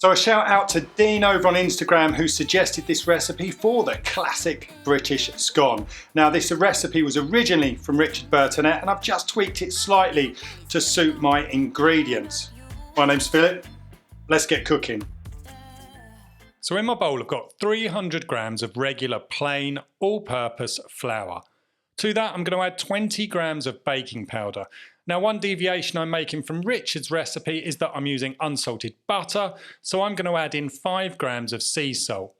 So a shout out to Dean over on Instagram who suggested this recipe for the classic British scone. Now this recipe was originally from Richard Bertinet and I've just tweaked it slightly to suit my ingredients. My name's Philip, let's get cooking. So in my bowl I've got 300 grams of regular plain all-purpose flour. To that I'm going to add 20 grams of baking powder. Now one deviation I'm making from Richard's recipe is that I'm using unsalted butter, so I'm going to add in 5 grams of sea salt.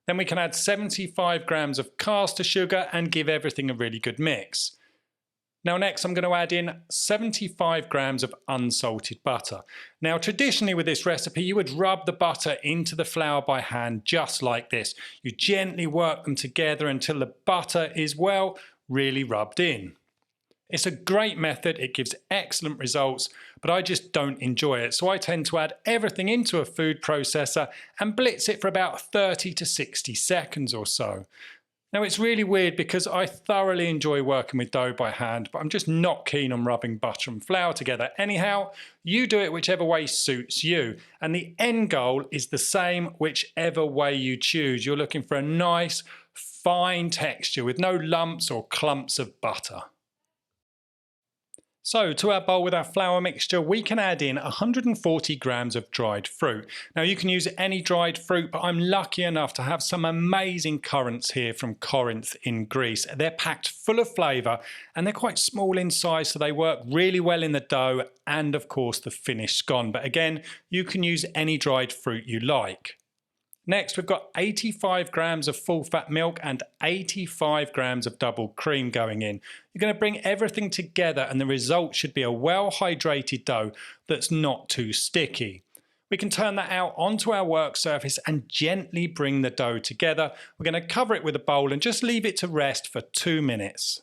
Then we can add 75 grams of caster sugar and give everything a really good mix. Now next I'm going to add in 75 grams of unsalted butter. Now traditionally with this recipe you would rub the butter into the flour by hand just like this. You gently work them together until the butter is really rubbed in. It's a great method, it gives excellent results, but I just don't enjoy it. So I tend to add everything into a food processor and blitz it for about 30 to 60 seconds or so. Now it's really weird because I thoroughly enjoy working with dough by hand, but I'm just not keen on rubbing butter and flour together. Anyhow, you do it whichever way suits you. And the end goal is the same whichever way you choose. You're looking for a nice, fine texture with no lumps or clumps of butter. So to our bowl with our flour mixture, we can add in 140 grams of dried fruit. Now you can use any dried fruit, but I'm lucky enough to have some amazing currants here from Corinth in Greece. They're packed full of flavour and they're quite small in size, so they work really well in the dough and of course the finished scone. But again, you can use any dried fruit you like. Next, we've got 85 grams of full fat milk and 85 grams of double cream going in. You're going to bring everything together and the result should be a well hydrated dough that's not too sticky. We can turn that out onto our work surface and gently bring the dough together. We're going to cover it with a bowl and just leave it to rest for 2 minutes.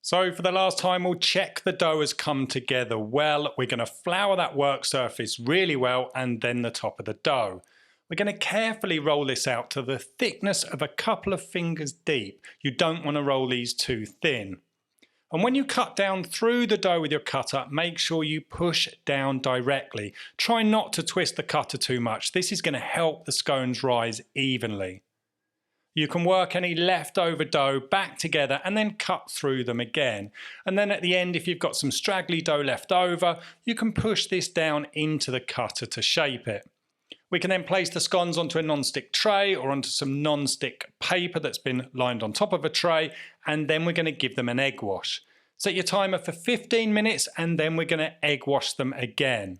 So for the last time, we'll check the dough has come together well. We're going to flour that work surface really well and then the top of the dough. We're going to carefully roll this out to the thickness of a couple of fingers deep. You don't want to roll these too thin. And when you cut down through the dough with your cutter, make sure you push down directly. Try not to twist the cutter too much. This is going to help the scones rise evenly. You can work any leftover dough back together and then cut through them again. And then at the end, if you've got some straggly dough left over, you can push this down into the cutter to shape it. We can then place the scones onto a non-stick tray or onto some non-stick paper that's been lined on top of a tray, and then we're going to give them an egg wash. Set your timer for 15 minutes and then we're going to egg wash them again.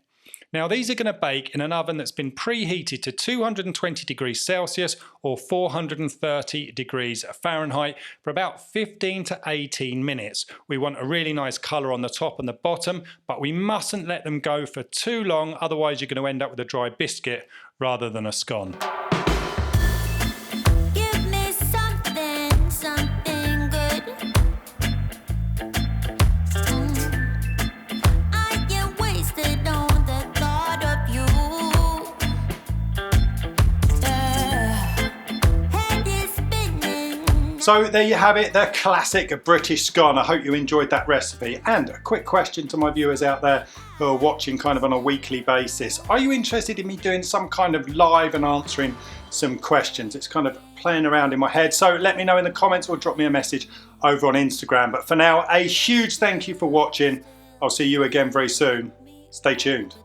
Now these are going to bake in an oven that's been preheated to 220 degrees Celsius or 430 degrees Fahrenheit for about 15 to 18 minutes. We want a really nice colour on the top and the bottom, but we mustn't let them go for too long, otherwise you're going to end up with a dry biscuit rather than a scone. So there you have it, the classic British scone. I hope you enjoyed that recipe. And a quick question to my viewers out there who are watching kind of on a weekly basis. Are you interested in me doing some kind of live and answering some questions? It's kind of playing around in my head. So let me know in the comments or drop me a message over on Instagram. But for now, a huge thank you for watching. I'll see you again very soon. Stay tuned.